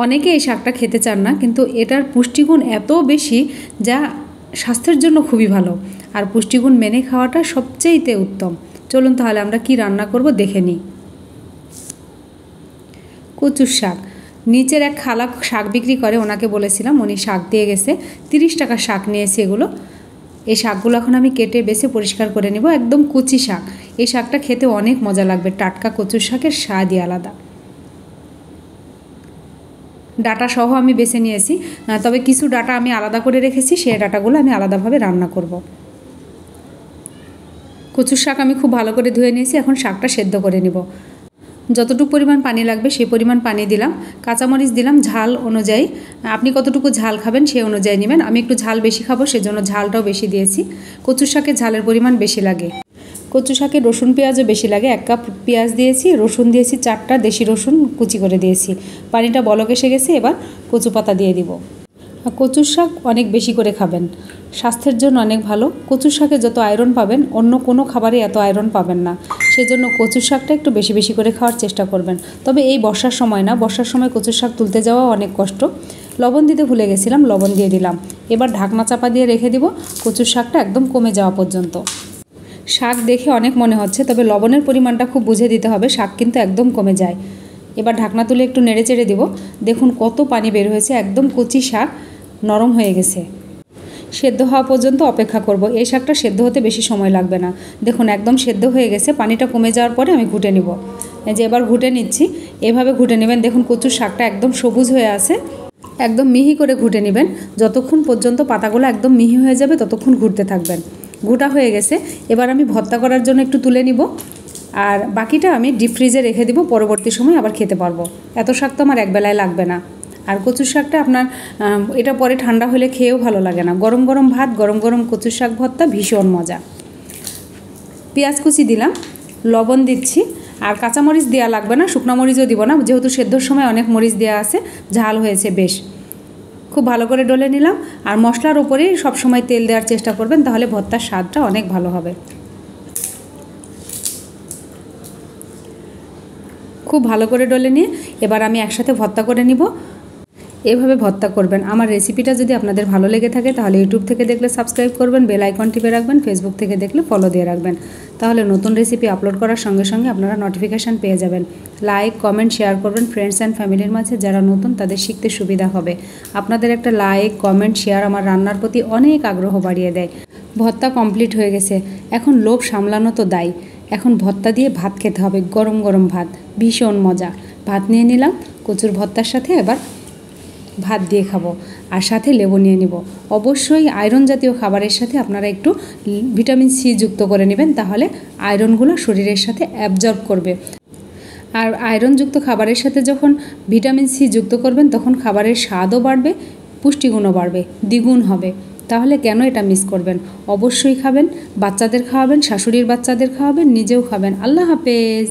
অনেকে এই শাকটা খেতে চান না, কিন্তু এটার পুষ্টিগুণ এত বেশি যা স্বাস্থ্যের জন্য খুবই ভালো। আর পুষ্টিগুণ মেনে খাওয়াটা সবচেয়েতে উত্তম। চলুন তাহলে আমরা কি রান্না করব দেখে নিই। কচুর শাক। নিচের এক খালা শাক বিক্রি করে, ওনাকে বলেছিলাম, উনি শাক দিয়ে গেছে। 30 টাকার শাক নিয়েছি এগুলো। এই শাকগুলো এখন আমি কেটে বেছে পরিষ্কার করে নিব। একদম কচি শাক। এই শাকটা খেতে অনেক মজা লাগবে। টাটকা কচুর শাকের স্বাদই আলাদা। ডাটা সহ আমি বেছে নিয়েছি, তবে কিছু ডাটা আমি আলাদা করে রেখেছি, সেই ডাটাগুলো আমি আলাদাভাবে রান্না করব। কচুর শাক আমি খুব ভালো করে ধুয়ে নিয়েছি। এখন শাকটা সেদ্ধ করে নিব। যতটুকু পরিমাণ পানি লাগবে সেই পরিমাণ পানি দিলাম। কাঁচামরিচ দিলাম ঝাল অনুযায়ী। আপনি কতটুকু ঝাল খাবেন সেই অনুযায়ী নেবেন। আমি একটু ঝাল বেশি খাবো, সেজন্য ঝালটাও বেশি দিয়েছি। কচুর শাকে ঝালের পরিমাণ বেশি লাগে। কচু শাকে রসুন পেঁয়াজও বেশি লাগে। 1 কাপ পেঁয়াজ দিয়েছি, রসুন দিয়েছি 4টা দেশি রসুন কুচি করে দিয়েছি। পানিটা বলক এসে গেছে, এবার কচু পাতা দিয়ে দিব। কচুর শাক অনেক বেশি করে খাবেন, স্বাস্থ্যের জন্য অনেক ভালো। কচুর শাকে যত আয়রন পাবেন অন্য কোনো খাবারে এত আয়রন পাবেন না, সেজন্য কচুর শাকটা একটু বেশি বেশি করে খাওয়ার চেষ্টা করবেন। তবে এই বর্ষার সময় না, বর্ষার সময় কচুর শাক তুলতে যাওয়া অনেক কষ্ট। লবণ দিতে ভুলে গেছিলাম, লবণ দিয়ে দিলাম। এবার ঢাকনা চাপা দিয়ে রেখে দিব কচুর শাকটা একদম কমে যাওয়া পর্যন্ত। শাক দেখে অনেক মনে হচ্ছে, তবে লবণের পরিমাণটা খুব বুঝে দিতে হবে, শাক কিন্তু একদম কমে যায়। এবার ঢাকনা তুলে একটু নেড়ে চেড়ে দিব। দেখুন কত পানি বের হয়েছে, একদম কচি শাক নরম হয়ে গেছে। সেদ্ধ হওয়া পর্যন্ত অপেক্ষা করব। এই শাকটা সেদ্ধ হতে বেশি সময় লাগবে না। দেখুন একদম সেদ্ধ হয়ে গেছে। পানিটা কমে যাওয়ার পরে আমি ঘুটে নিব। এই যে এবার ঘুটে নিচ্ছি, এভাবে ঘুটে নেবেন। দেখুন কচুর শাকটা একদম সবুজ হয়ে আছে। একদম মিহি করে ঘুটে নেবেন। যতক্ষণ পর্যন্ত পাতাগুলো একদম মিহি হয়ে যাবে ততক্ষণ ঘুরতে থাকবেন। ঘুটা হয়ে গেছে। এবার আমি ভর্তা করার জন্য একটু তুলে নিব, আর বাকিটা আমি ডিপ ফ্রিজে রেখে দিব, পরবর্তী সময় আবার খেতে পারবো। এত শাক তো আমার একবেলায় লাগবে না। আর কচুর শাকটা আপনার এটা পরে ঠান্ডা হলে খেয়েও ভালো লাগে না। গরম গরম ভাত, গরম গরম কচুর শাক ভর্তা ভীষণ মজা। পেঁয়াজ কুচি দিলাম, লবণ দিচ্ছি, আর কাঁচামরিচ দেওয়া লাগবে না, শুকনো মরিচও দিব না, যেহেতু সেদ্ধর সময় অনেক মরিচ দেওয়া আছে, ঝাল হয়েছে বেশ। খুব ভালো করে ডলে নিলাম। আর মশলার উপরেই সবসময় তেল দেওয়ার চেষ্টা করবেন, তাহলে ভর্তার স্বাদটা অনেক ভালো হবে। খুব ভালো করে ডলে নিয়ে এবার আমি একসাথে ভর্তা করে নিব। এভাবে ভর্তা করবেন। আমার রেসিপিটা যদি আপনাদের ভালো লেগে থাকে তাহলে ইউটিউব থেকে দেখলে সাবস্ক্রাইব করবেন, বেল আইকন টিপে রাখবেন, ফেসবুক থেকে দেখলে ফলো দিয়ে রাখবেন, তাহলে নতুন রেসিপি আপলোড করার সঙ্গে সঙ্গে আপনারা নোটিফিকেশান পেয়ে যাবেন। লাইক কমেন্ট শেয়ার করবেন ফ্রেন্ডস অ্যান্ড ফ্যামিলির মাঝে, যারা নতুন তাদের শিখতে সুবিধা হবে। আপনাদের একটা লাইক কমেন্ট শেয়ার আমার রান্নার প্রতি অনেক আগ্রহ বাড়িয়ে দেয়। ভর্তা কমপ্লিট হয়ে গেছে। এখন লোভ সামলানো তো দায়। এখন ভর্তা দিয়ে ভাত খেতে হবে, গরম গরম ভাত, ভীষণ মজা। ভাত নিয়ে নিলাম কচুর ভর্তার সাথে, এবার ভাত দিয়ে খাবো, আর সাথে লেবু নিয়ে নিব। অবশ্যই আয়রন জাতীয় খাবারের সাথে আপনারা একটু ভিটামিন সি যুক্ত করে নেবেন, তাহলে আয়রনগুলো শরীরের সাথে অ্যাবজর্ব করবে। আর আয়রনযুক্ত খাবারের সাথে যখন ভিটামিন সি যুক্ত করবেন তখন খাবারের স্বাদও বাড়বে, পুষ্টিগুণও বাড়বে, দ্বিগুণ হবে। তাহলে কেন এটা মিস করবেন? অবশ্যই খাবেন, বাচ্চাদের খাওয়াবেন, শাশুড়ির বাচ্চাদের খাওয়াবেন, নিজেও খাবেন। আল্লাহ হাফেজ।